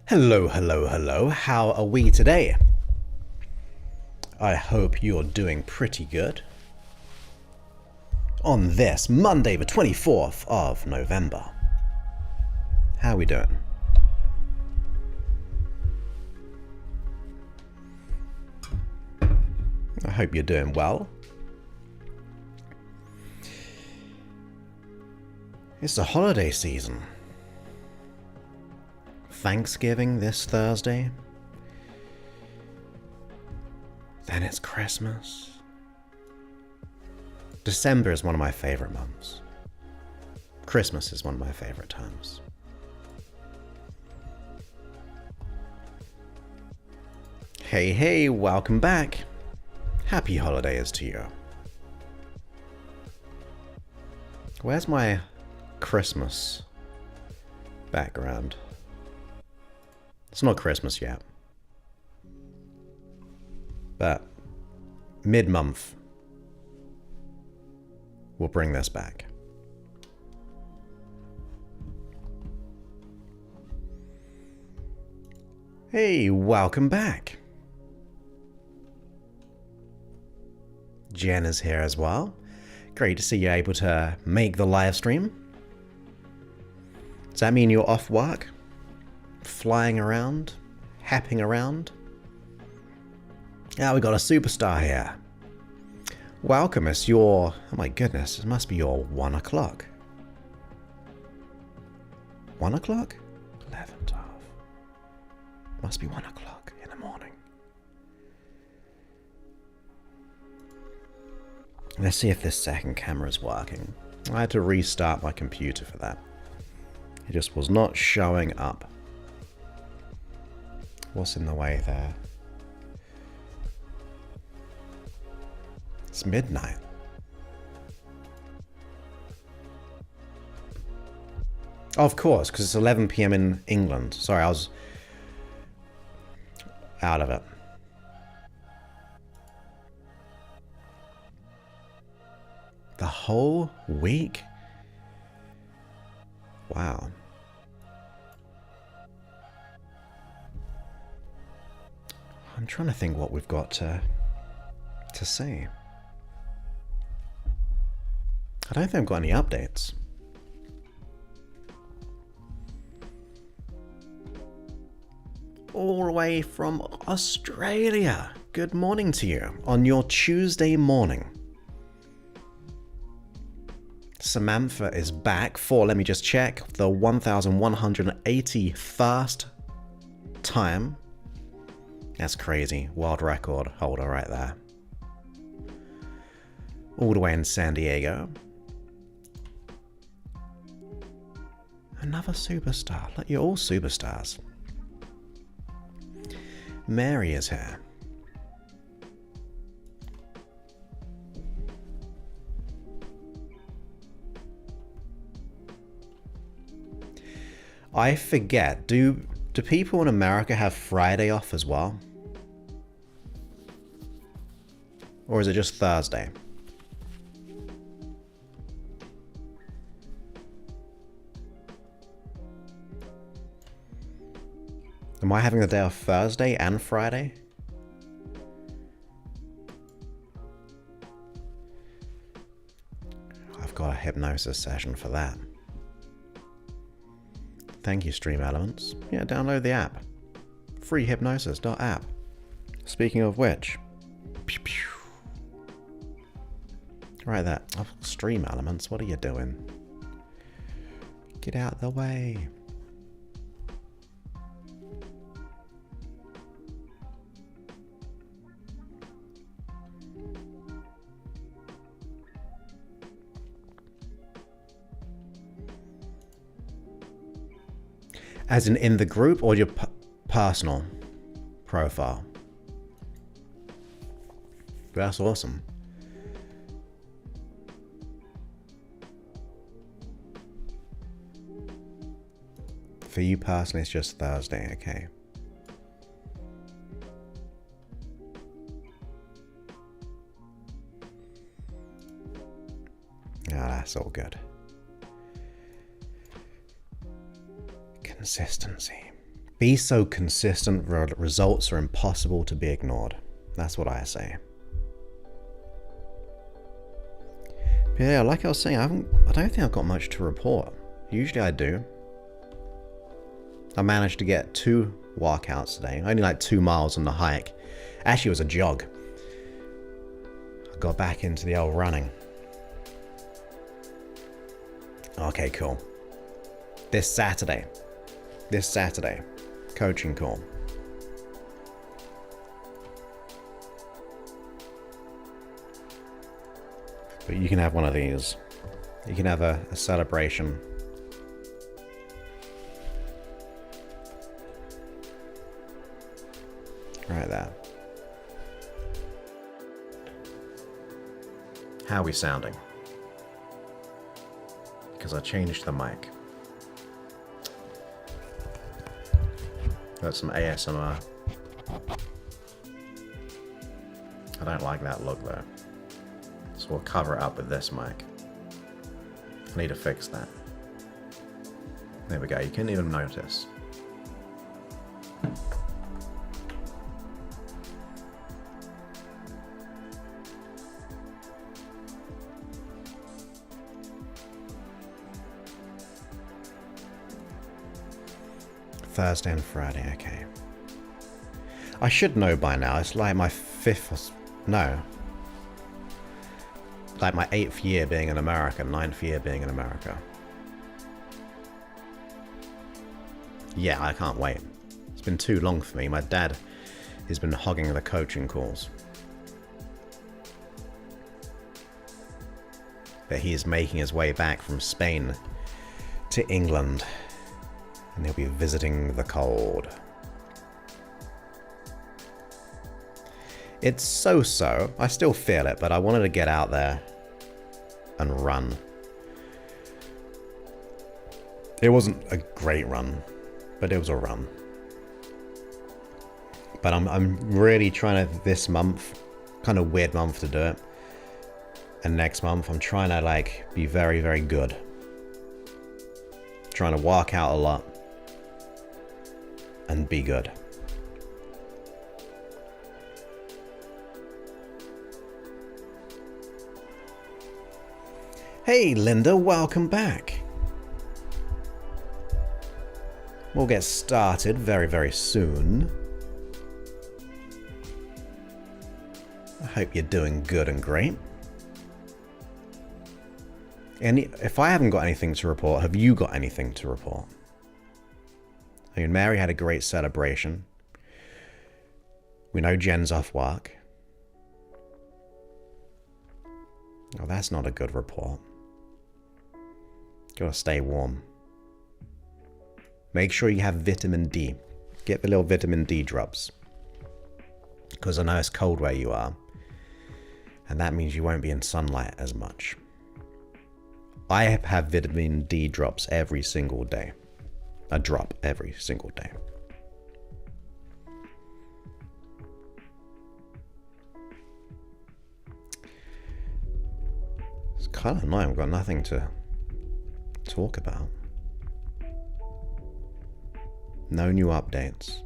Hello, hello, hello. How are we today? I hope you're doing pretty good. On this Monday, the 24th of November. How are we doing? I hope you're doing well. It's the holiday season. Thanksgiving this Thursday. Then it's Christmas. December is one of my favorite months. Christmas is one of my favorite times. Hey, hey, welcome back. Happy holidays to you. Where's my Christmas background? It's not Christmas yet. But mid-month, we'll bring this back. Hey, welcome back. Jen is here as well. Great to see you able to make the live stream. Does that mean you're off work? Flying around? Happing around? We got a superstar here. Welcome, it's your... Oh my goodness, it must be your 1 o'clock. 1 o'clock? 11, 12. Must be 1 o'clock in the morning. Let's see if this second camera is working. I had to restart my computer for that. It just was not showing up. What's in the way there? It's midnight. Oh, of course, because it's 11 p.m. in England. Sorry, I was out of it. The whole week? Wow. I'm trying to think what we've got to say. I don't think I've got any updates. All the way from Australia. Good morning to you on your Tuesday morning. Samantha is back for, let me just check, the 1181st time. That's crazy. World record holder right there. All the way in San Diego. Another superstar. Look, you're all superstars. Mary is here. I forget, do people in America have Friday off as well? Or is it just Thursday? Am I having the day off Thursday and Friday? I've got a hypnosis session for that. Thank you, Stream Elements. Yeah, download the app. Freehypnosis.app. Speaking of which... Pew, pew. Right there. Oh, Stream Elements, what are you doing? Get out of the way. As in the group or your personal profile? That's awesome. For you personally, it's just Thursday, okay. That's all good. Consistency. Be so consistent, results are impossible to be ignored. That's what I say. But yeah, like I was saying, I don't think I've got much to report. Usually I do. I managed to get 2 walkouts today. Only like 2 miles on the hike. Actually, it was a jog. I got back into the old running. Okay, cool. This Saturday, coaching call. But you can have one of these. You can have a celebration. Right there. How are we sounding? Because I changed the mic. Got some ASMR. I don't like that look though. So we'll cover it up with this mic. I need to fix that. There we go, you couldn't even notice. Thursday and Friday, okay. I should know by now. It's like my 5th or... No. Like my 8th year being in America, 9th year being in America. Yeah, I can't wait. It's been too long for me. My dad has been hogging the coaching calls. But he is making his way back from Spain to England. And he'll be visiting the cold. It's so-so. I still feel it, but I wanted to get out there and run. It wasn't a great run, but it was a run. But I'm really trying to, this month, kind of weird month to do it. And next month, I'm trying to like be very, very good. Trying to walk out a lot. And be good. Hey Linda, welcome back. We'll get started very, very soon. I hope you're doing good and great. If I haven't got anything to report, have you got anything to report? I mean, Mary had a great celebration. We know Jen's off work. Oh, that's not a good report. Gotta stay warm. Make sure you have vitamin D. Get the little vitamin D drops. Because I know it's cold where you are. And that means you won't be in sunlight as much. I have vitamin D drops every single day. A drop every single day. It's kind of annoying. I've got nothing to talk about. No new updates.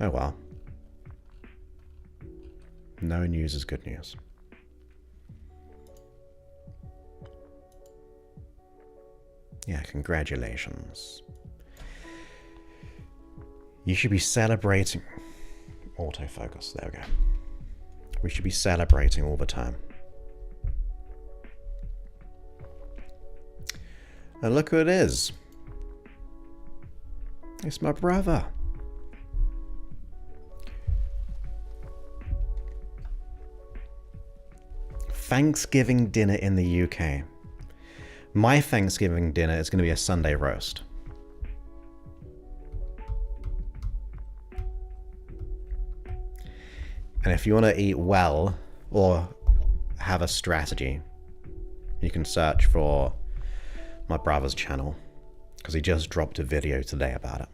Oh well. No news is good news. Yeah, congratulations. You should be celebrating. Autofocus, there we go. We should be celebrating all the time. And look who it is. It's my brother. Thanksgiving dinner in the UK. My Thanksgiving dinner is going to be a Sunday roast. And if you want to eat well or have a strategy, you can search for my brother's channel because he just dropped a video today about it.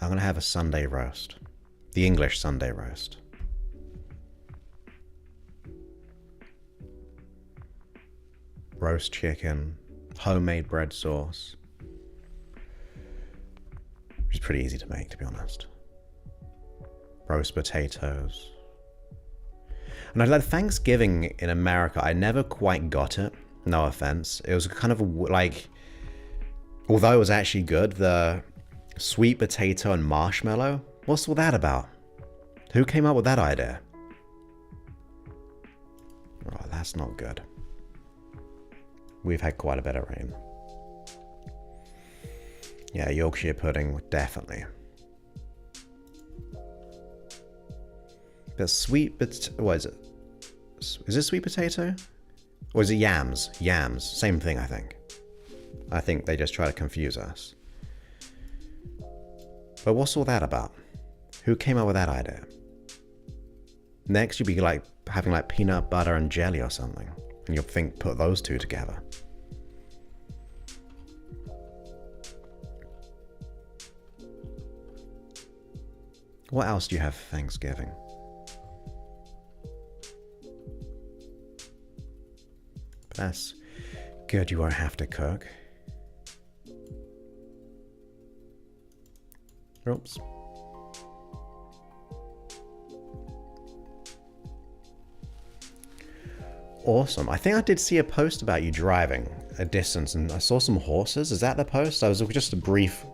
I'm going to have a Sunday roast. The English Sunday roast. Roast chicken, homemade bread sauce. Which is pretty easy to make, to be honest. Roast potatoes. And I like Thanksgiving in America, I never quite got it. No offense. It was kind of like, although it was actually good, the sweet potato and marshmallow, what's all that about? Who came up with that idea? Oh, that's not good. We've had quite a bit of rain. Yeah, Yorkshire pudding, definitely. But sweet, what is it? Is it sweet potato? Or is it yams? Yams, same thing, I think. I think they just try to confuse us. But what's all that about? Who came up with that idea? Next, you'd be like having like peanut butter and jelly or something. And you'll think, put those two together. What else do you have for Thanksgiving? That's good, you won't have to cook. Oops. Awesome. I think I did see a post about you driving a distance and I saw some horses. Is that the post? I was just a brief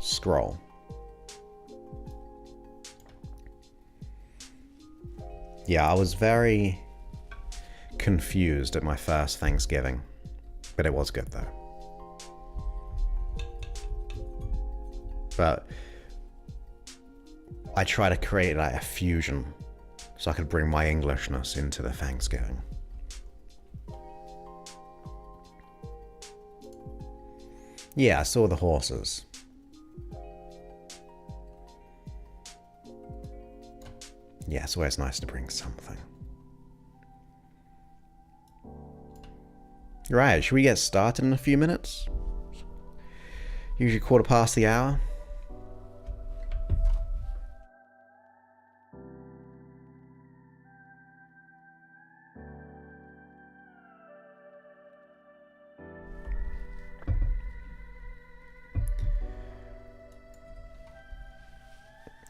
scroll. Yeah, I was very confused at my first Thanksgiving, but it was good though. But I try to create like a fusion so I could bring my Englishness into the Thanksgiving. Yeah, I saw the horses. Yeah, it's always nice to bring something. Right, should we get started in a few minutes? Usually 1:15 the hour.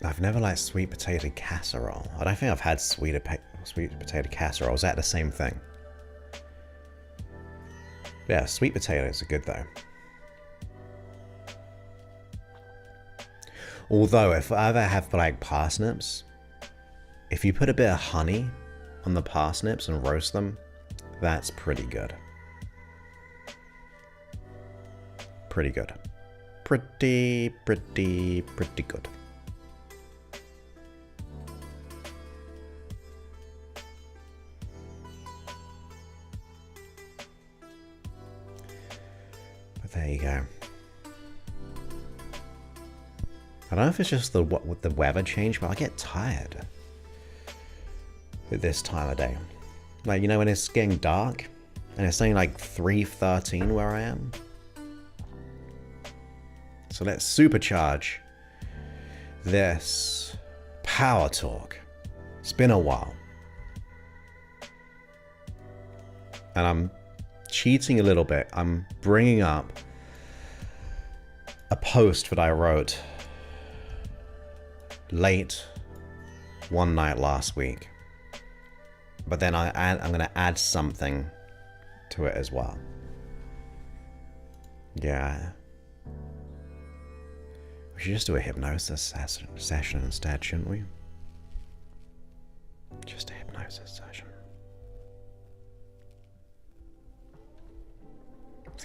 I've never liked sweet potato casserole. I don't think I've had sweet potato casserole. Is that the same thing? Yeah, sweet potatoes are good though. Although, if I ever have like parsnips, if you put a bit of honey on the parsnips and roast them, that's pretty good. Pretty good. Pretty good. But there you go. I don't know if it's just with the weather change, but I get tired at this time of day. Like, you know, when it's getting dark and it's only like 3:13 where I am. So let's supercharge this power talk. It's been a while. And I'm cheating a little bit. I'm bringing up a post that I wrote late one night last week. But then I'm going to add something to it as well. Yeah. We should just do a hypnosis session instead, shouldn't we? Just a hypnosis session.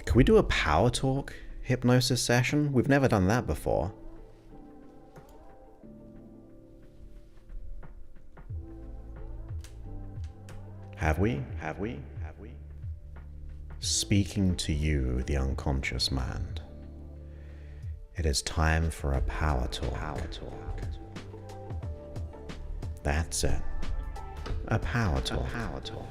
Can we do a power talk hypnosis session? We've never done that before. Have we? Have we? Have we? Speaking to you, the unconscious mind. It is time for a power talk. Power talk. That's it. A power talk. A power talk.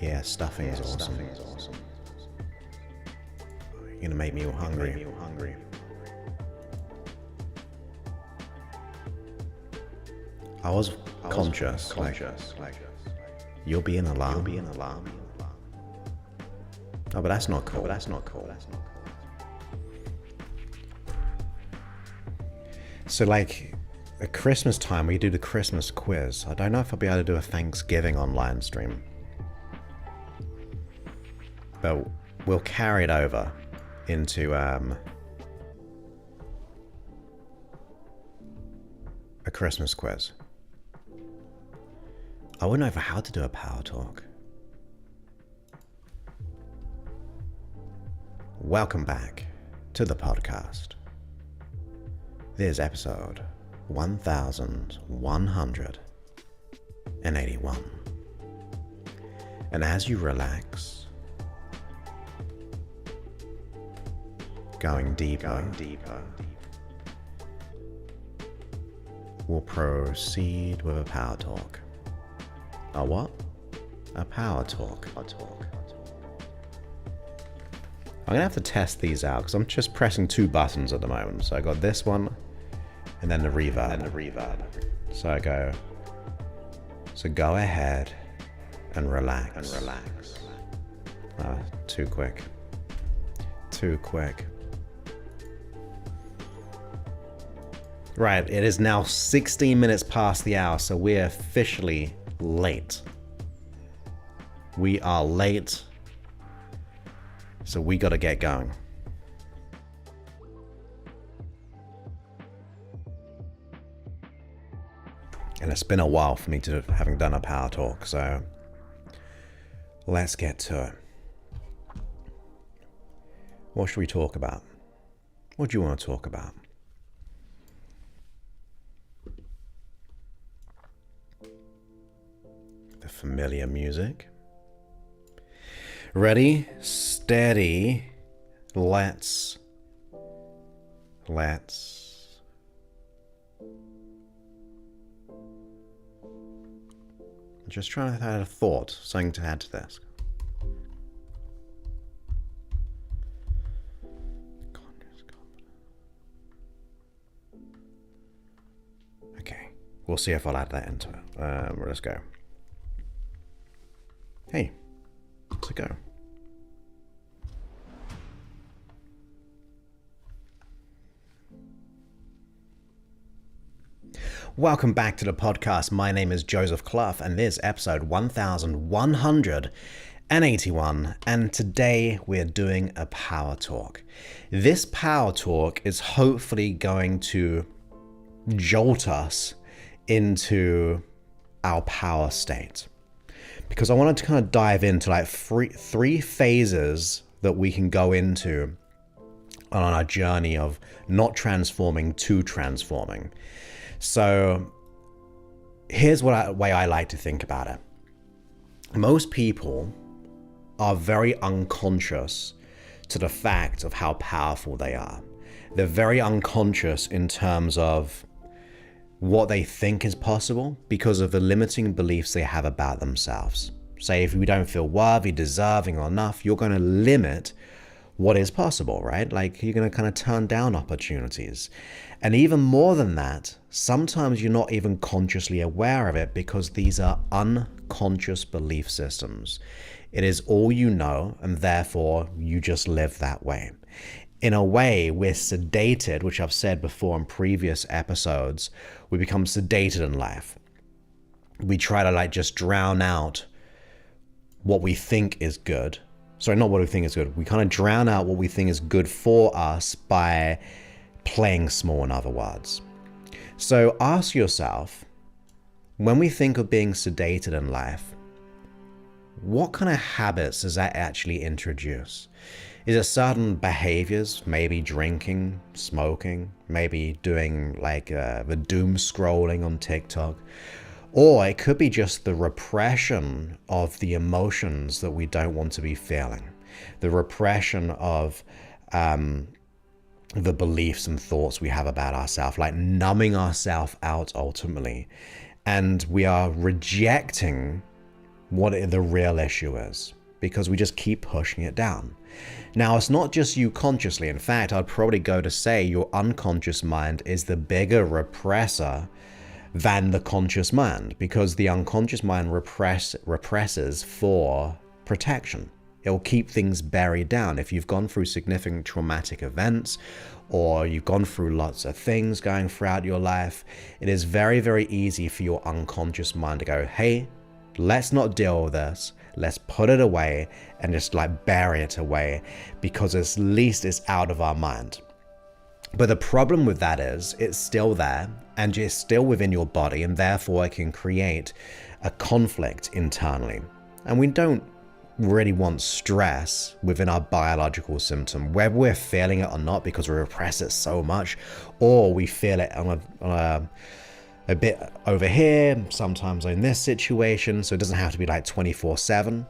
Yeah, stuffing is awesome. You're gonna make me all hungry. I was conscious, like you'll be an alarm. Oh, but that's not cool. So like at Christmas time, we do the Christmas quiz. I don't know if I'll be able to do a Thanksgiving online stream, but we'll carry it over into a Christmas quiz. I wouldn't know how to do a power talk. Welcome back to the podcast. This is episode 1181. And as you relax, going deeper, we'll proceed with a power talk. A what? A power talk. I'm gonna have to test these out because I'm just pressing two buttons at the moment. So I got this one and then the reverb. So go ahead and relax. Too quick. Right, it is now 16 minutes past the hour, so we're officially late. We are late, so we gotta get going. And it's been a while for me to having done a power talk, so let's get to it. What should we talk about? What do you want to talk about? The familiar music. Ready, steady, let's. I'm just trying to add a thought, something to add to this. Okay, we'll see if I'll add that into it. Let's go. Hey, let's go. Welcome back to the podcast. My name is Joseph Clough, and this is episode 1181. And today we're doing a power talk. This power talk is hopefully going to jolt us into our power state, because I wanted to kind of dive into like three phases that we can go into on our journey of not transforming to transforming. So here's way I like to think about it. Most people are very unconscious to the fact of how powerful they are. They're very unconscious in terms of what they think is possible because of the limiting beliefs they have about themselves. Say if we don't feel worthy, deserving, or enough, you're going to limit what is possible, right? Like you're going to kind of turn down opportunities. And even more than that, sometimes you're not even consciously aware of it because these are unconscious belief systems. It is all you know, and therefore you just live that way. In a way, we're sedated, which I've said before in previous episodes. We become sedated in life. We try to like just drown out what we think is good. Sorry, not what we think is good. We kind of drown out what we think is good for us by playing small, in other words. So ask yourself, when we think of being sedated in life, what kind of habits does that actually introduce? Is it certain behaviors, maybe drinking, smoking, maybe doing like the doom scrolling on TikTok? Or it could be just the repression of the emotions that we don't want to be feeling. The repression of the beliefs and thoughts we have about ourselves, like numbing ourselves out ultimately. And we are rejecting what the real issue is, because we just keep pushing it down. Now, it's not just you consciously. In fact, I'd probably go to say your unconscious mind is the bigger repressor than the conscious mind, because the unconscious mind represses for protection. It will keep things buried down. If you've gone through significant traumatic events, or you've gone through lots of things going throughout your life, it is very, very easy for your unconscious mind to go, hey, let's not deal with this. Let's put it away and just like bury it away, because at least it's out of our mind. But the problem with that is it's still there and it's still within your body, and therefore it can create a conflict internally. And we don't really want stress within our biological symptom, whether we're feeling it or not, because we repress it so much, or we feel it on a bit over here, sometimes in this situation. So it doesn't have to be like 24/7,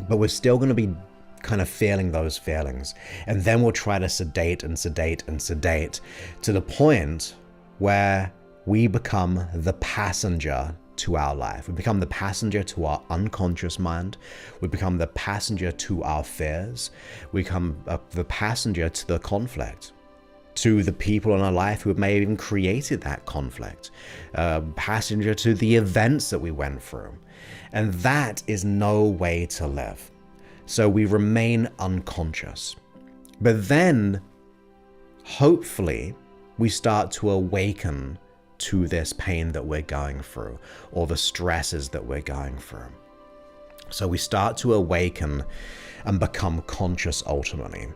but we're still going to be kind of feeling those feelings. And then we'll try to sedate and sedate and sedate to the point where we become the passenger to our life. We become the passenger to our unconscious mind. We become the passenger to our fears. We become the passenger to the conflict, to the people in our life who may have even created that conflict, passenger to the events that we went through. And that is no way to live. So we remain unconscious. But then, hopefully, we start to awaken to this pain that we're going through, or the stresses that we're going through. So we start to awaken and become conscious ultimately.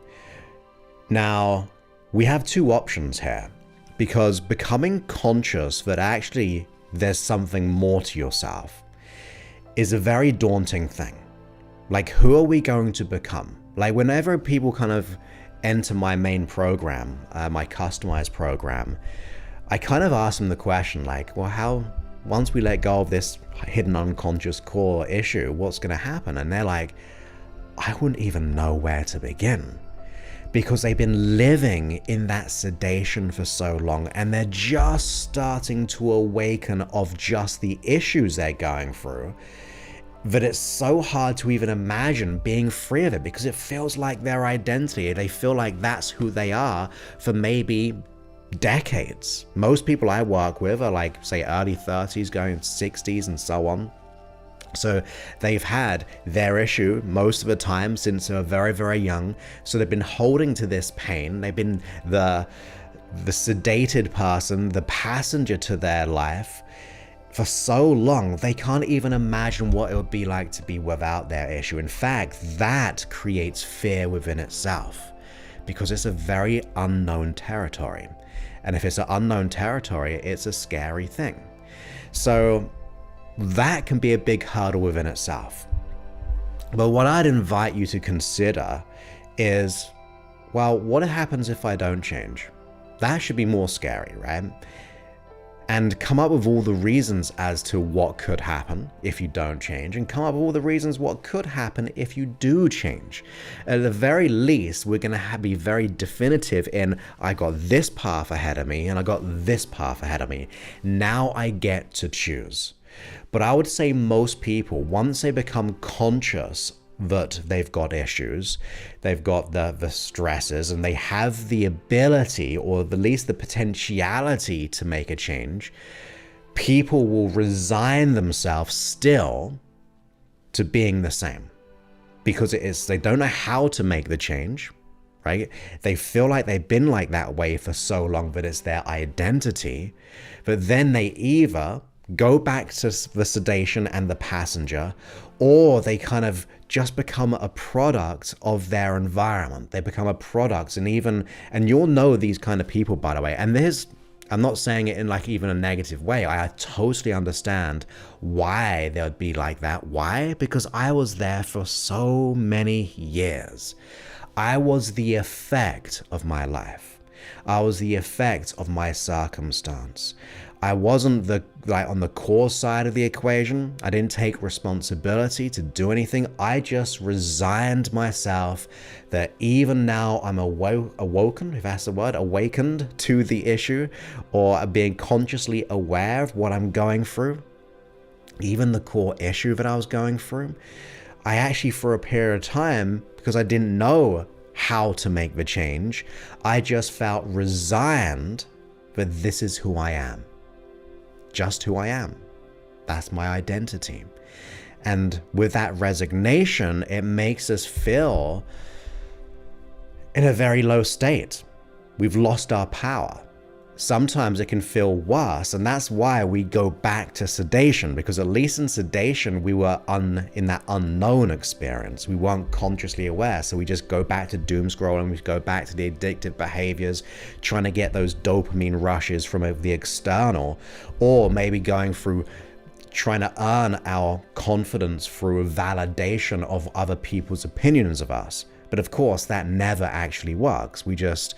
Now, we have two options here, because becoming conscious that actually there's something more to yourself is a very daunting thing. Like, who are we going to become? Like, whenever people kind of enter my main program, my customized program, I kind of ask them the question like, well, once we let go of this hidden unconscious core issue, what's going to happen? And they're like, I wouldn't even know where to begin, because they've been living in that sedation for so long, and they're just starting to awaken of just the issues they're going through, that it's so hard to even imagine being free of it, because it feels like their identity. They feel like that's who they are for maybe decades. Most people I work with are like, say, early 30s going 60s and so on. So they've had their issue most of the time since they were very, very young. So they've been holding to this pain. They've been the sedated person, the passenger to their life for so long, they can't even imagine what it would be like to be without their issue. In fact, that creates fear within itself, because it's a very unknown territory. And if it's an unknown territory, it's a scary thing. So that can be a big hurdle within itself. But what I'd invite you to consider is, well, what happens if I don't change? That should be more scary, right? And come up with all the reasons as to what could happen if you don't change, and come up with all the reasons what could happen if you do change. At the very least, we're going to be very definitive in, I got this path ahead of me and I got this path ahead of me. Now I get to choose. But I would say most people, once they become conscious that they've got issues, they've got the stresses, and they have the ability, or at least the potentiality to make a change, people will resign themselves still to being the same, because they don't know how to make the change, right? They feel like they've been like that way for so long that it's their identity. But then they either go back to the sedation and the passenger, or they kind of just become a product of their environment. They become a product, and you'll know these kind of people, by the way. And I'm not saying it in like even a negative way. I totally understand why they would be like that. Why? Because I was there for so many years. I was the effect of my life. I was the effect of my circumstance. I wasn't on the core side of the equation. I didn't take responsibility to do anything. I just resigned myself that even now I'm awoken, if that's the word, awakened to the issue, or being consciously aware of what I'm going through. even the core issue that I was going through, I actually, for a period of time, because I didn't know how to make the change, I just felt resigned that this is who I am. Just who I am. That's my identity. And with that resignation, it makes us feel in a very low state. We've lost our power. Sometimes it can feel worse, and that's why we go back to sedation, because at least in sedation, we were in that unknown experience. We weren't consciously aware, so we just go back to doom scrolling, we go back to the addictive behaviors, trying to get those dopamine rushes from the external, or maybe going through trying to earn our confidence through a validation of other people's opinions of us. But of course, that never actually works. We just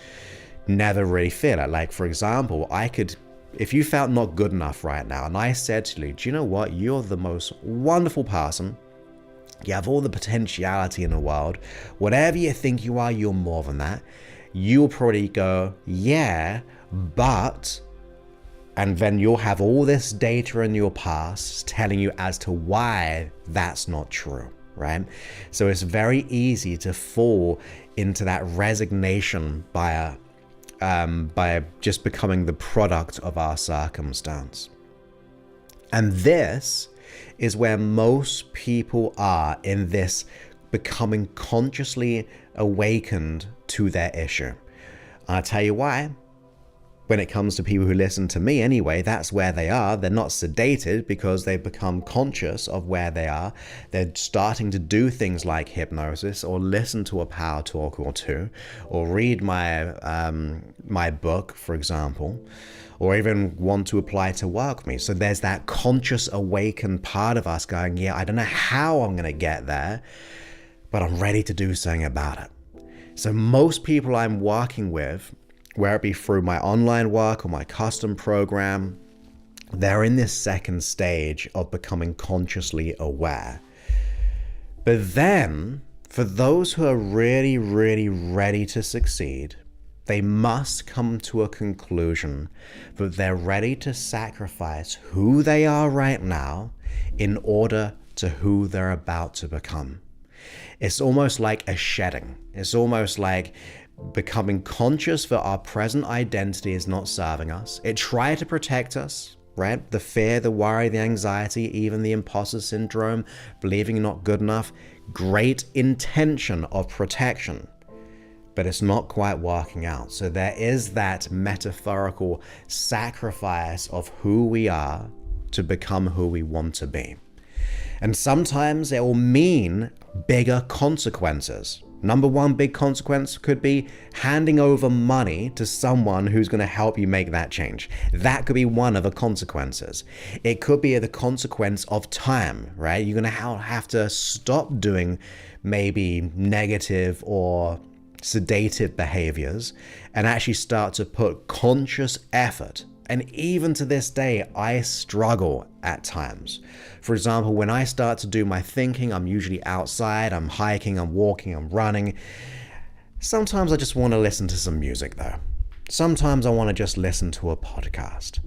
never really feel it. Like, for example, if you felt not good enough right now, and I said to you, do you know what? You're the most wonderful person. You have all the potentiality in the world. Whatever you think you are, you're more than that. You'll probably go, yeah, but... And then you'll have all this data in your past telling you as to why that's not true, right? So it's very easy to fall into that resignation by just becoming the product of our circumstance. And this is where most people are in this becoming consciously awakened to their issue. I'll tell you why. When it comes to people who listen to me anyway, that's where they are. They're not sedated because they've become conscious of where they are. They're starting to do things like hypnosis, or listen to a power talk or two, or read my book, for example, or even want to apply to work with me. So there's that conscious awakened part of us going, yeah, I don't know how I'm going to get there, but I'm ready to do something about it. So most people I'm working with, whether it be through my online work or my custom program, they're in this second stage of becoming consciously aware. But then, for those who are really, really ready to succeed, they must come to a conclusion that they're ready to sacrifice who they are right now in order to who they're about to become. It's almost like a shedding. It's almost like becoming conscious that our present identity is not serving us. It tried to protect us, right? The fear, the worry, the anxiety, even the imposter syndrome, believing you're not good enough. Great intention of protection, but it's not quite working out. So there is that metaphorical sacrifice of who we are to become who we want to be. And sometimes it will mean bigger consequences. Number one big consequence could be handing over money to someone who's going to help you make that change. That could be one of the consequences. It could be the consequence of time, right? You're going to have to stop doing maybe negative or sedative behaviors and actually start to put conscious effort. And even to this day, I struggle at times. For example, when I start to do my thinking, I'm usually outside, I'm hiking, I'm walking, I'm running. Sometimes I just want to listen to some music though. Sometimes I want to just listen to a podcast.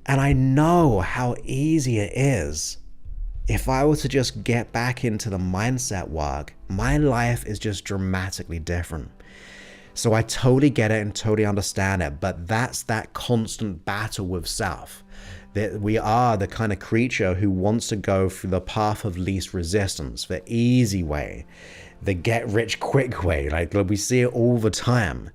And I know how easy it is. If I were to just get back into the mindset work, my life is just dramatically different. So I totally get it and totally understand it, but that's that constant battle with self. That we are the kind of creature who wants to go through the path of least resistance, the easy way, the get rich quick way. Like we see it all the time.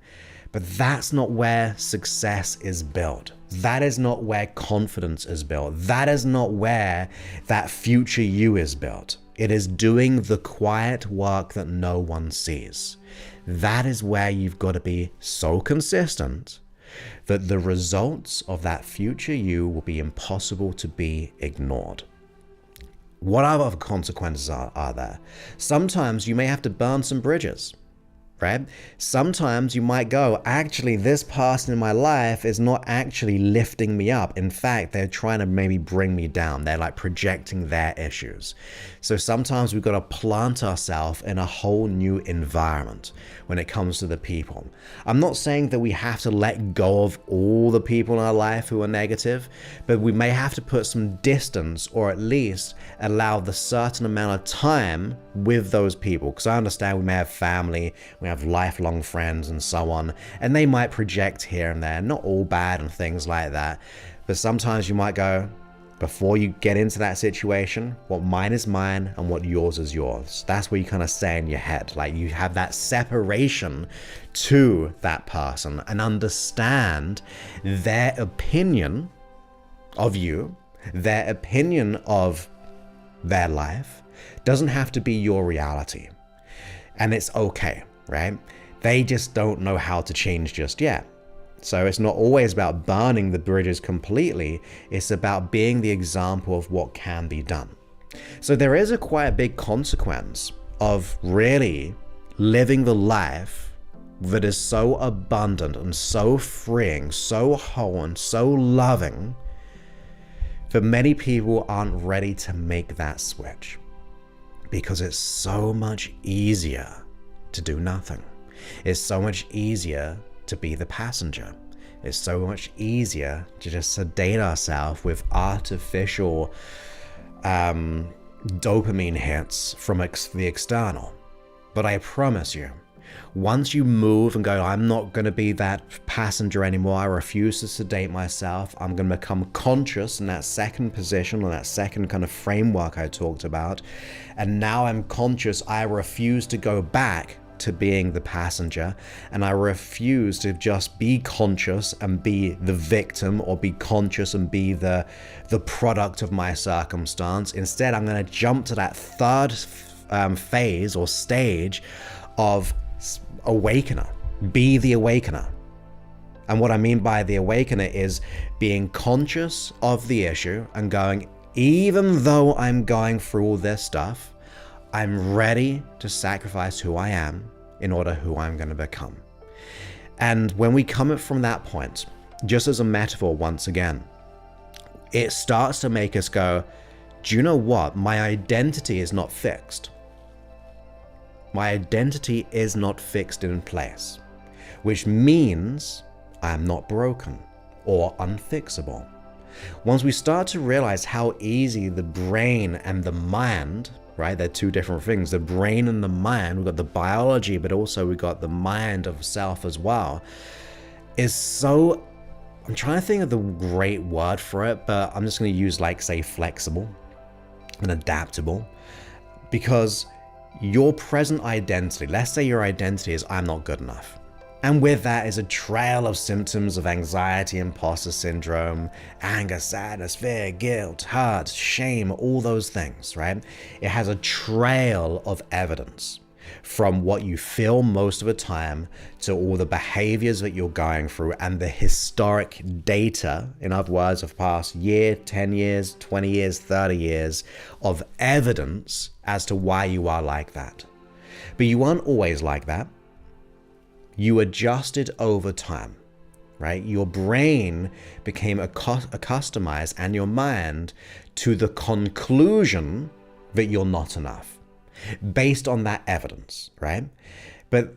But that's not where success is built. That is not where confidence is built. That is not where that future you is built. It is doing the quiet work that no one sees. That is where you've got to be so consistent that the results of that future you will be impossible to be ignored. What other consequences are there? Sometimes you may have to burn some bridges, right? Sometimes you might go, actually, this person in my life is not actually lifting me up. In fact, they're trying to maybe bring me down. They're like projecting their issues. So sometimes we've got to plant ourselves in a whole new environment when it comes to the people. I'm not saying that we have to let go of all the people in our life who are negative, but we may have to put some distance, or at least allow the certain amount of time with those people. Because I understand we may have family, we have lifelong friends and so on, and they might project here and there, not all bad and things like that. But sometimes you might go, before you get into that situation, what mine is mine and what yours is yours. That's what you kind of say in your head. Like you have that separation to that person and understand their opinion of you, their opinion of their life doesn't have to be your reality. And it's okay, right? They just don't know how to change just yet. So it's not always about burning the bridges completely. It's about being the example of what can be done. So there is quite a big consequence of really living the life that is so abundant and so freeing, so whole and so loving, that many people aren't ready to make that switch because it's so much easier to do nothing. It's so much easier to be the passenger. It's so much easier to just sedate ourselves with artificial dopamine hits from the external. But I promise you, once you move and go, I'm not going to be that passenger anymore, I refuse to sedate myself, I'm going to become conscious in that second position, or that second kind of framework I talked about, and now I'm conscious, I refuse to go back to being the passenger, and I refuse to just be conscious and be the victim, or be conscious and be the product of my circumstance. Instead, I'm going to jump to that third phase or stage of awakener. Be the awakener. And what I mean by the awakener is being conscious of the issue and going, even though I'm going through all this stuff, I'm ready to sacrifice who I am in order who I'm going to become. And when we come from that point, just as a metaphor once again, it starts to make us go, do you know what? My identity is not fixed. My identity is not fixed in place, which means I am not broken or unfixable. Once we start to realize how easy the brain and the mind, right? They're two different things. The brain and the mind, we've got the biology, but also we've got the mind of self as well, is so, I'm trying to think of the great word for it, but I'm just going to use say flexible and adaptable, because your present identity, let's say your identity is I'm not good enough. And with that is a trail of symptoms of anxiety, imposter syndrome, anger, sadness, fear, guilt, hurt, shame, all those things, right? It has a trail of evidence from what you feel most of the time to all the behaviors that you're going through and the historic data, in other words, of past year, 10 years, 20 years, 30 years of evidence as to why you are like that. But you weren't always like that. You adjusted over time, right? Your brain became accustomed, and your mind, to the conclusion that you're not enough based on that evidence, right? But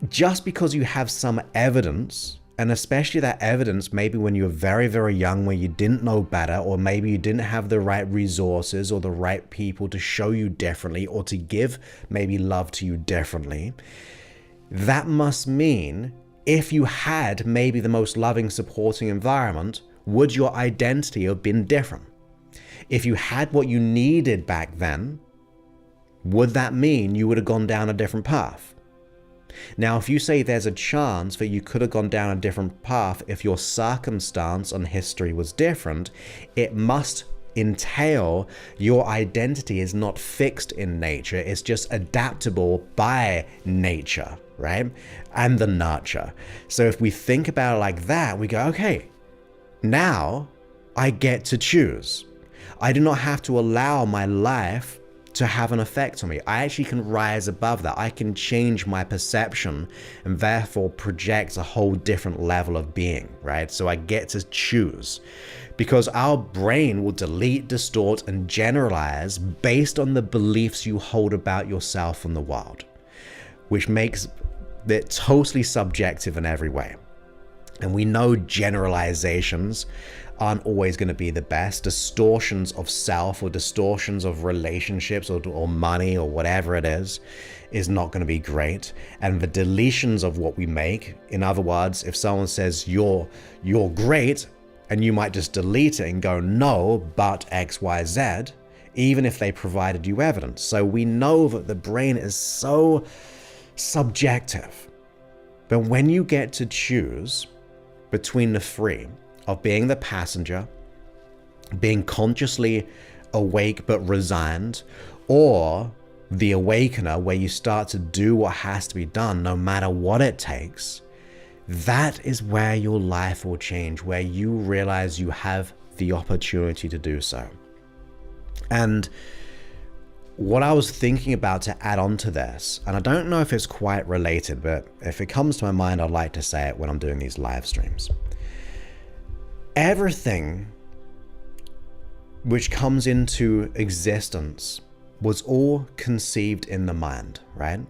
just because you have some evidence, and especially that evidence maybe when you were very, very young, where you didn't know better, or maybe you didn't have the right resources or the right people to show you differently, or to give maybe love to you differently, that must mean if you had maybe the most loving, supporting environment, would your identity have been different? If you had what you needed back then, would that mean you would have gone down a different path? Now, if you say there's a chance that you could have gone down a different path if your circumstance and history was different, it must entail your identity is not fixed in nature, it's just adaptable by nature, right? And the nurture. So if we think about it like that, we go, okay, now I get to choose. I do not have to allow my life to have an effect on me. I actually can rise above that. I can change my perception and therefore project a whole different level of being, right? So I get to choose, because our brain will delete, distort, and generalize based on the beliefs you hold about yourself and the world, which makes it totally subjective in every way. And we know generalizations aren't always going to be the best. Distortions of self or distortions of relationships or money or whatever it is not going to be great. And the deletions of what we make, in other words, if someone says you're great, and you might just delete it and go, no, but X, Y, Z, even if they provided you evidence. So we know that the brain is so subjective. But when you get to choose between the three of being the passenger, being consciously awake but resigned, or the awakener, where you start to do what has to be done no matter what it takes, that is where your life will change, where you realize you have the opportunity to do so. And what I was thinking about to add on to this, and I don't know if it's quite related, but if it comes to my mind, I'd like to say it when I'm doing these live streams. Everything which comes into existence was all conceived in the mind, right?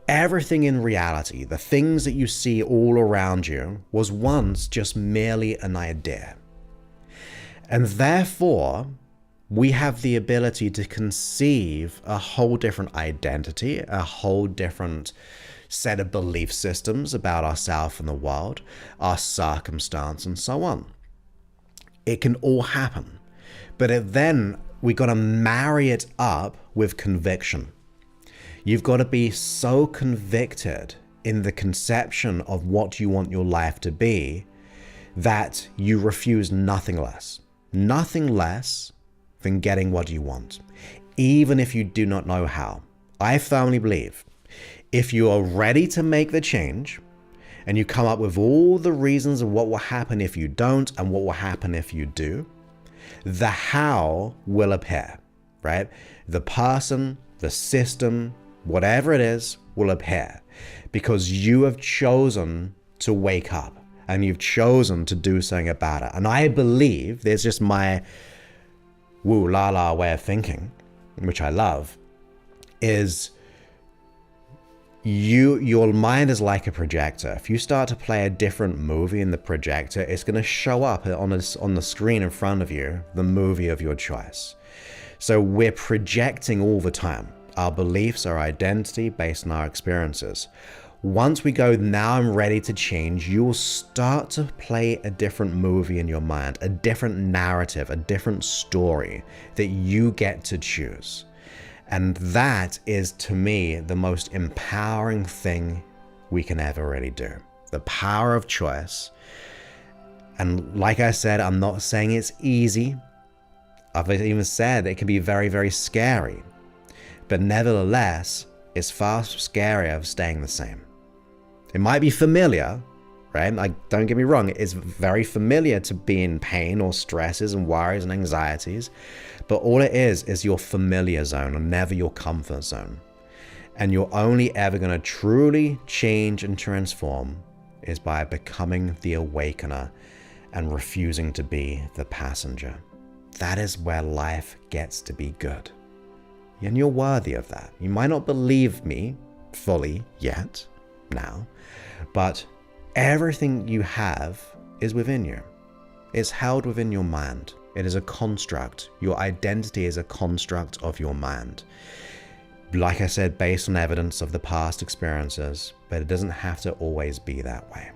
Everything in reality, the things that you see all around you, was once just merely an idea. And therefore, we have the ability to conceive a whole different identity, a whole different set of belief systems about ourselves and the world, our circumstance, and so on. It can all happen. But then we got to marry it up with conviction. You've got to be so convicted in the conception of what you want your life to be that you refuse nothing less than getting what you want, even if you do not know how. I firmly believe if you are ready to make the change and you come up with all the reasons of what will happen if you don't and what will happen if you do, the how will appear, right? The person, the system, whatever it is will appear, because you have chosen to wake up and you've chosen to do something about it. And I believe, there's just my woo la la way of thinking, which I love, is your mind is like a projector. If you start to play a different movie in the projector, it's going to show up on the screen in front of you, the movie of your choice. So we're projecting all the time. Our beliefs, our identity based on our experiences. Once we go, now I'm ready to change, you will start to play a different movie in your mind, a different narrative, a different story that you get to choose. And that is, to me, the most empowering thing we can ever really do. The power of choice. And like I said, I'm not saying it's easy. I've even said it can be very, very scary. But nevertheless, it's far scarier of staying the same. It might be familiar, right? Like, don't get me wrong, it's very familiar to be in pain or stresses and worries and anxieties. But all it is your familiar zone and never your comfort zone. And you're only ever going to truly change and transform is by becoming the awakener and refusing to be the passenger. That is where life gets to be good. And you're worthy of that. You might not believe me fully yet, now, but everything you have is within you. It's held within your mind. It is a construct. Your identity is a construct of your mind. Like I said, based on evidence of the past experiences, but it doesn't have to always be that way.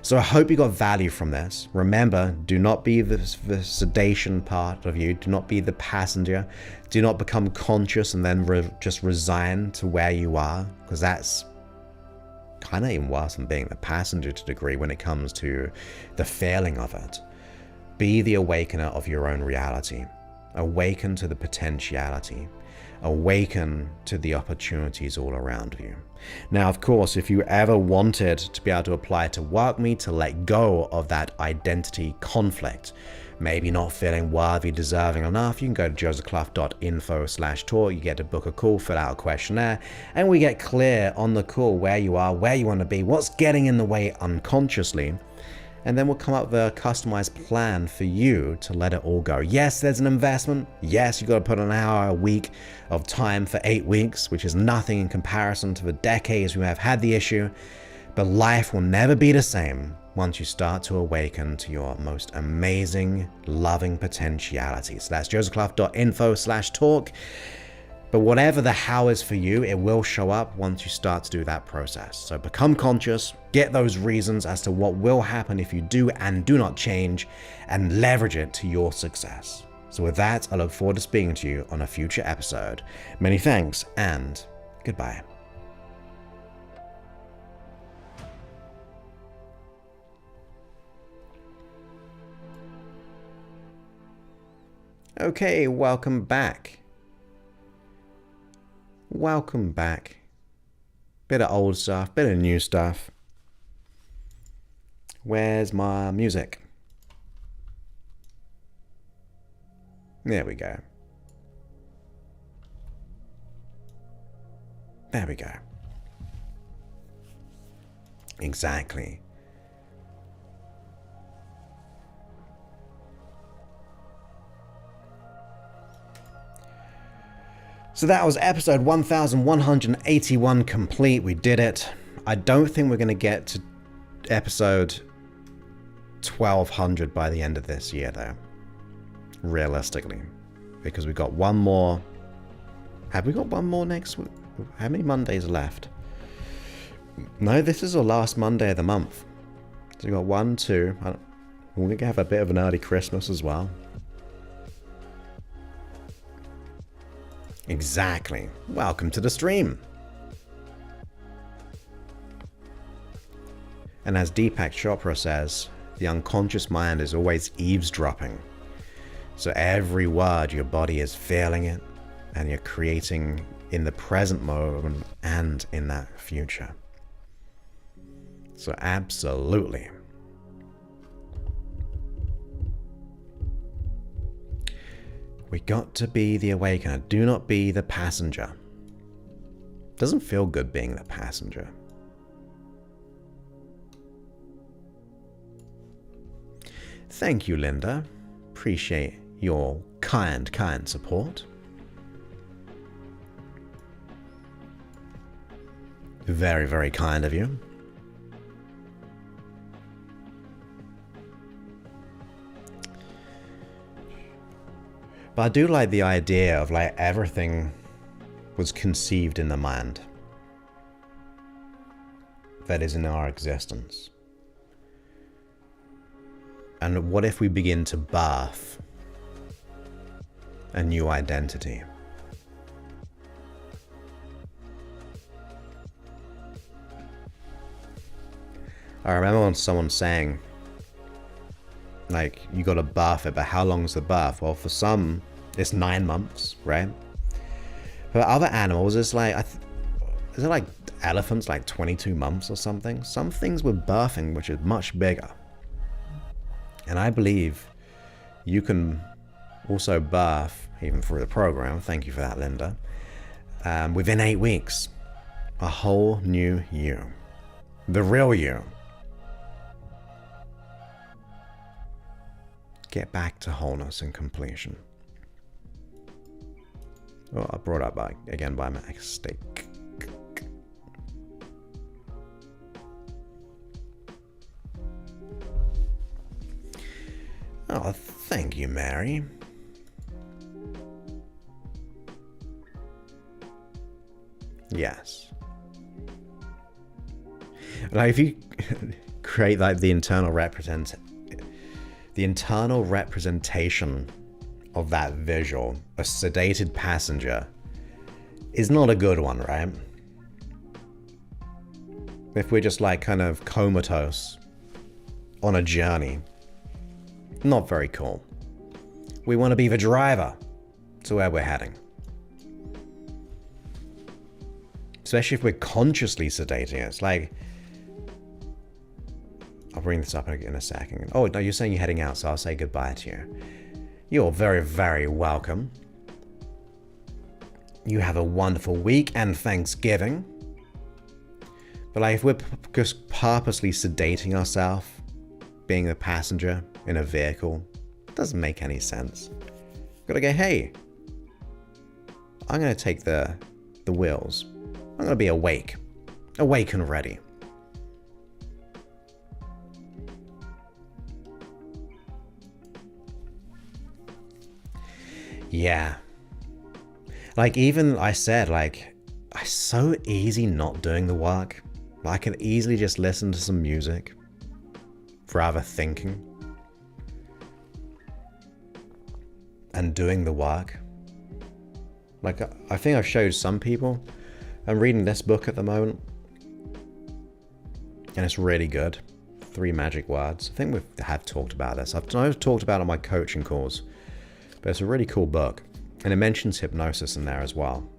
So I hope you got value from this. Remember, do not be the sedation part of you. Do not be the passenger. Do not become conscious and then just resign to where you are, because that's kind of even worse than being the passenger to a degree when it comes to the feeling of it. Be the awakener of your own reality. Awaken to the potentiality. Awaken to the opportunities all around you. Now, of course, if you ever wanted to be able to apply to work me, to let go of that identity conflict maybe not feeling worthy, deserving enough, you can go to josephclough.info/tour. You get to book a call, fill out a questionnaire, and we get clear on the call where you are, where you want to be, what's getting in the way unconsciously. And then we'll come up with a customized plan for you to let it all go. Yes, there's an investment. Yes, you've got to put an hour a week of time for 8 weeks, which is nothing in comparison to the decades we have had the issue. But life will never be the same once you start to awaken to your most amazing, loving potentiality. So that's josephclough.info/talk. But whatever the how is for you, it will show up once you start to do that process. So become conscious, get those reasons as to what will happen if you do and do not change, and leverage it to your success. So with that, I look forward to speaking to you on a future episode. Many thanks and goodbye. Okay, welcome back. Welcome back. Bit of old stuff, bit of new stuff. Where's my music? There we go. There we go. Exactly. So that was episode 1181 complete. We did it. I don't think we're going to get to episode 1200 by the end of this year, though. Realistically. Because we got one more. Have we got one more next week? How many Mondays are left? No, this is the last Monday of the month. So we got 1, 2. We're going to have a bit of an early Christmas as well. Exactly. Welcome to the stream. And as Deepak Chopra says, the unconscious mind is always eavesdropping. So every word, your body is feeling it, and you're creating in the present moment and in that future. So absolutely. We got to be the awakener. Do not be the passenger. Doesn't feel good being the passenger. Thank you, Linda. Appreciate your kind support. Very, very kind of you. But I do like the idea of like everything was conceived in the mind that is in our existence. And what if we begin to birth a new identity? I remember when someone saying, like, you got to birth it, but how long is the birth? Well, for some, it's 9 months, right? For other animals, it's like, is it like elephants, like 22 months or something? Some things with birthing, which is much bigger. And I believe you can also birth, even through the program, thank you for that, Linda, within 8 weeks, a whole new you. The real you. Get back to wholeness and completion. Oh, I brought up again by mistake. Oh, thank you, Mary. Yes. Like, if you create like the internal representation of that visual, a sedated passenger, is not a good one, right? If we're just like kind of comatose on a journey, not very cool. We want to be the driver to where we're heading. Especially if we're consciously sedating it. It's like, I'll bring this up in a second. Oh, no, you're saying you're heading out, so I'll say goodbye to you. You're very, very welcome. You have a wonderful week and Thanksgiving. But like, if we're just purposely sedating ourselves, being a passenger in a vehicle, it doesn't make any sense. Gotta go, hey, I'm gonna take the wheels. I'm gonna be awake and ready. Yeah. Like, even I said, like, it's so easy not doing the work. I can easily just listen to some music rather thinking and doing the work. Like, I think I've showed some people. I'm reading this book at the moment, and it's really good. 3 Magic Words. I think we have talked about this. I've talked about it on my coaching calls, but it's a really cool book, and it mentions hypnosis in there as well.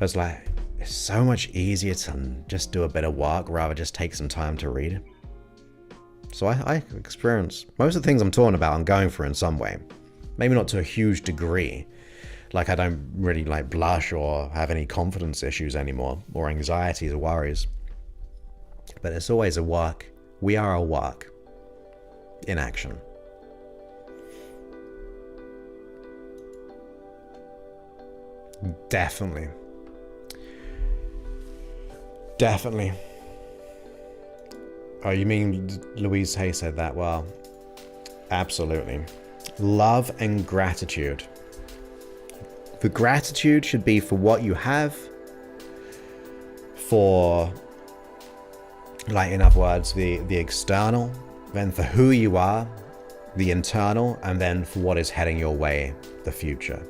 It's like, it's so much easier to just do a bit of work rather just take some time to read. So I experience most of the things I'm talking about, I'm going through in some way. Maybe not to a huge degree. Like, I don't really like blush or have any confidence issues anymore, or anxieties or worries. But it's always a work. We are a work in action. Definitely. Definitely. Oh, you mean Louise Hay said that? Well, absolutely. Love and gratitude. The gratitude should be for what you have, for, like, in other words, the external, then for who you are, the internal, and then for what is heading your way, the future.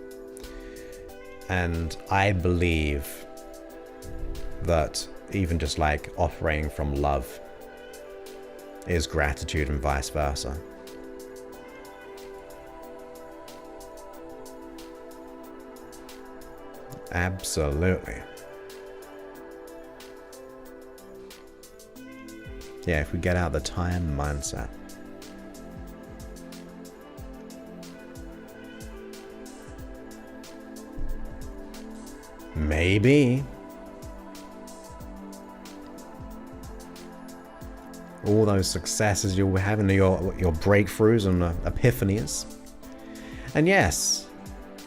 And I believe that even just like operating from love is gratitude and vice versa. Absolutely. Yeah, if we get out the time mindset. Maybe. All those successes you're having, your breakthroughs and epiphanies. And yes,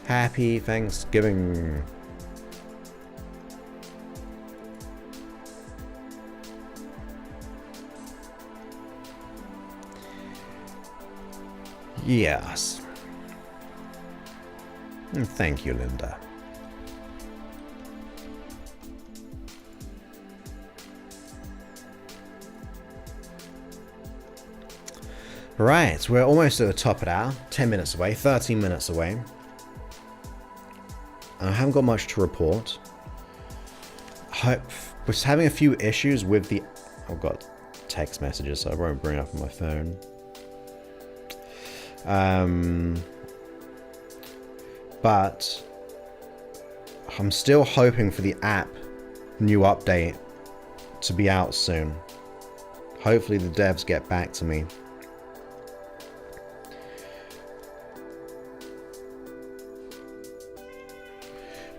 happy Thanksgiving. Yes. And thank you, Linda. Right, we're almost at the top of the hour. 10 minutes away, 13 minutes away. I haven't got much to report. Was having a few issues with the... I've got text messages, so I won't bring it up on my phone. But I'm still hoping for the app new update to be out soon. Hopefully the devs get back to me.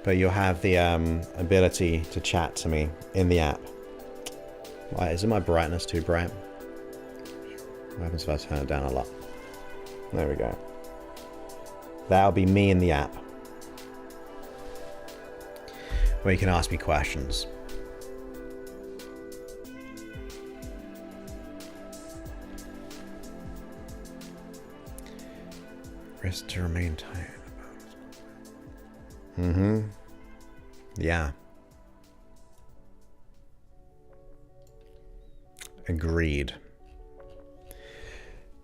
But you'll have the ability to chat to me in the app. Right, isn't my brightness too bright? What happens if I turn it down a lot? There we go. That'll be me in the app, where you can ask me questions. Risk to remain tight. Yeah. Agreed.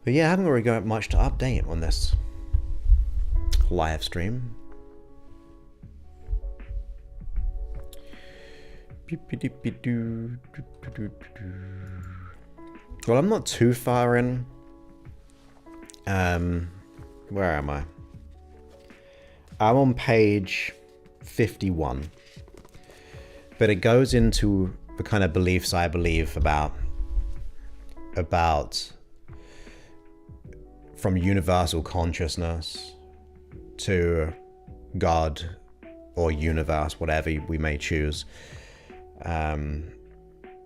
But yeah, I haven't really got much to update on this live stream. Well, I'm not too far in. Where am I? I'm on page 51. But it goes into the kind of beliefs I believe about about from universal consciousness to God or universe, whatever we may choose,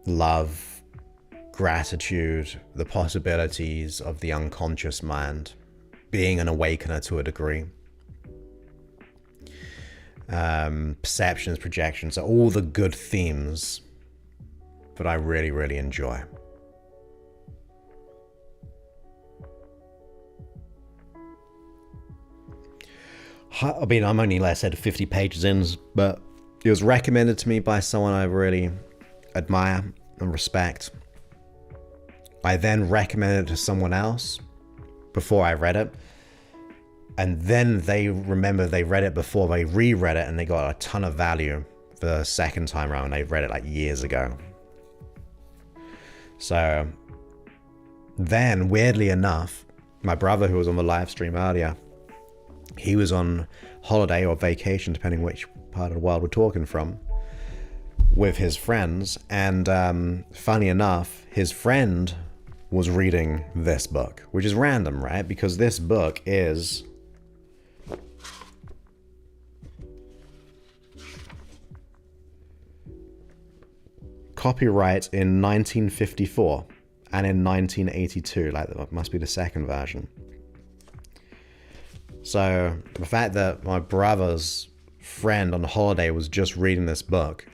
love, gratitude, the possibilities of the unconscious mind, being an awakener to a degree, perceptions, projections, are all the good themes that I really, really enjoy. I mean, I'm only, like I said, 50 pages in, but it was recommended to me by someone I really admire and respect. I then recommended it to someone else before I read it. And then they remember they read it before, they reread it, and they got a ton of value for the second time around. They read it like years ago. So then, weirdly enough, my brother, who was on the live stream earlier, he was on holiday or vacation, depending which part of the world we're talking from, with his friends. And funny enough, his friend was reading this book, which is random, right? Because this book is copyright in 1954 and in 1982. Like, that must be the second version. So the fact that my brother's friend on holiday was just reading this book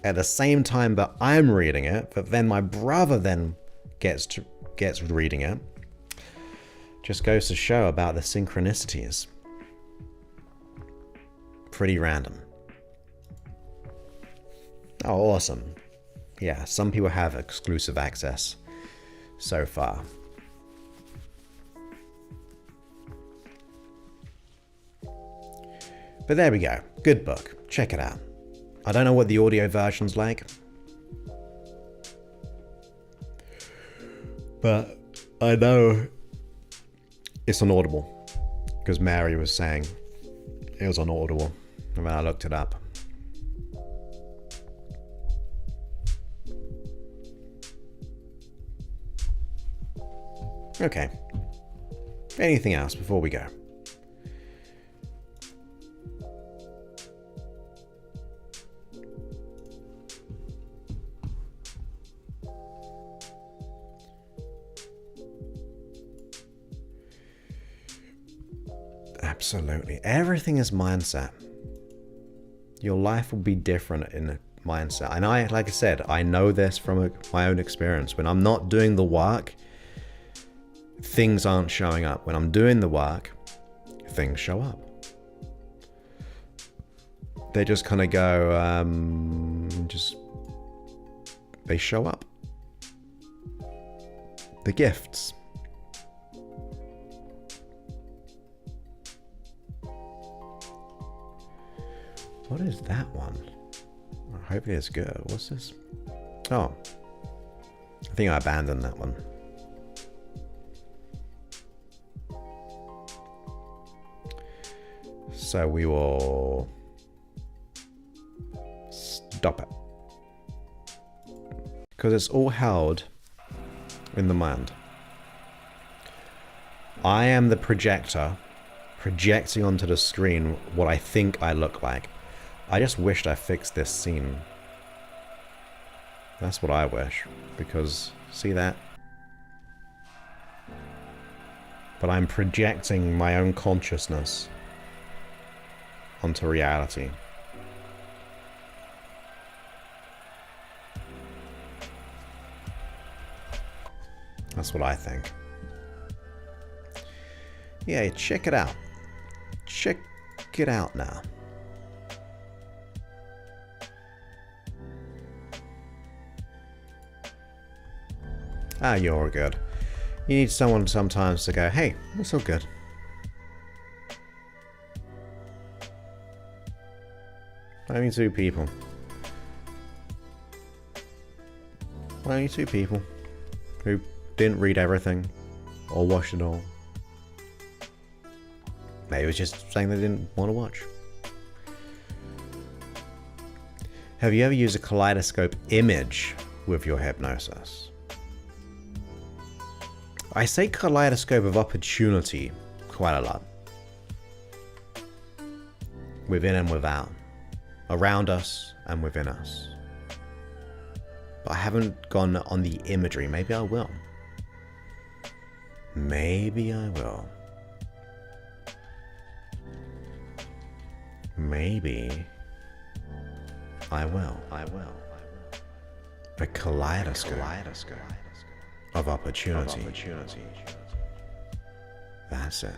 at the same time that I'm reading it, but then my brother then gets reading it, just goes to show about the synchronicities. Pretty random. Oh, awesome. Yeah, some people have exclusive access so far. But there we go. Good book. Check it out. I don't know what the audio version's like, but I know it's on Audible, because Mary was saying it was on Audible, and then I looked it up. Okay. Anything else before we go? Absolutely. Everything is mindset. Your life will be different in a mindset. And like I said, I know this from my own experience. When I'm not doing the work, things aren't showing up. When I'm doing the work, things show up. They just kind of go, they show up. The gifts. What is that one? Hopefully it's good. What's this? Oh. I think I abandoned that one. So we will stop it. Because it's all held in the mind. I am the projector, projecting onto the screen what I think I look like. I just wished I fixed this scene. That's what I wish. Because, see that? But I'm projecting my own consciousness onto reality. That's what I think. Yeah, check it out. Check it out now. Ah, you're good. You need someone sometimes to go, hey, it's all good. Only two people. Only two people who didn't read everything or watch it all. Maybe it was just saying they didn't want to watch. Have you ever used a kaleidoscope image with your hypnosis? I say kaleidoscope of opportunity quite a lot. Within and without. Around us and within us. But I haven't gone on the imagery. Maybe I will. Maybe I will. Maybe I will. The kaleidoscope of opportunity. That's it.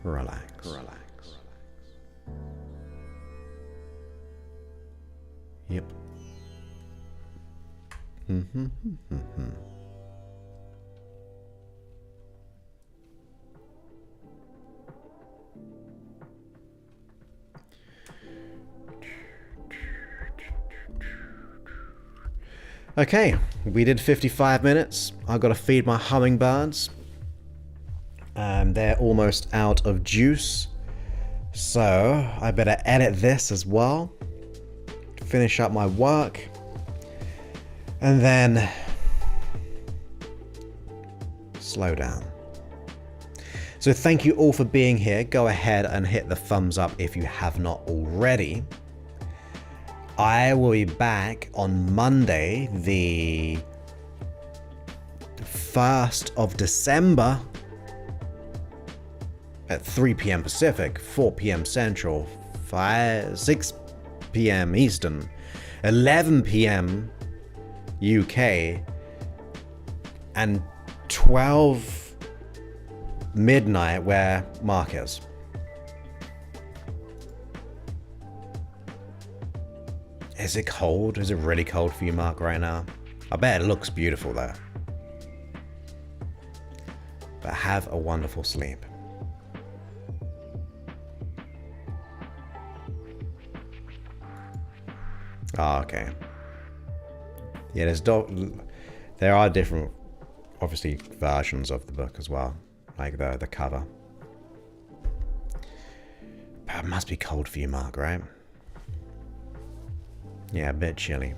Relax. Yep. Okay, we did 55 minutes. I've got to feed my hummingbirds. They're almost out of juice. So I better edit this as well. Finish up my work. And then slow down. So thank you all for being here. Go ahead and hit the thumbs up if you have not already. I will be back on Monday, the 1st of December at 3 p.m. Pacific, 4 p.m. Central, 6 p.m. Eastern, 11 p.m. UK, and 12 midnight where Mark is. Is it cold? Is it really cold for you, Mark, right now? I bet it looks beautiful though. But have a wonderful sleep. Oh, okay. Yeah, there are different, obviously, versions of the book as well, like the cover. But it must be cold for you, Mark, right? Yeah, a bit chilly.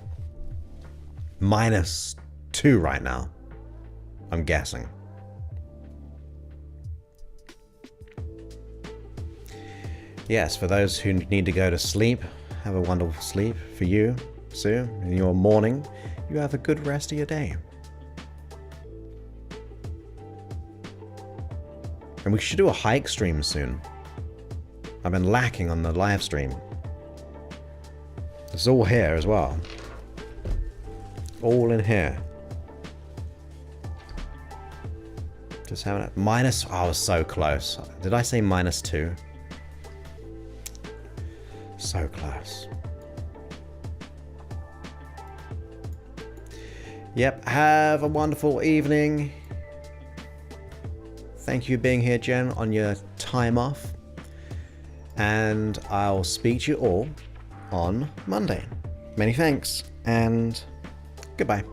-2 right now, I'm guessing. Yes, for those who need to go to sleep, have a wonderful sleep. For you, Sue, in your morning, you have a good rest of your day. And we should do a hike stream soon. I've been lacking on the live stream. It's all here as well. All in here. Just having it. Oh, I was so close. Did I say -2? So close. Yep, have a wonderful evening. Thank you for being here, Jen, on your time off. And I'll speak to you all on Monday. Many thanks, and goodbye.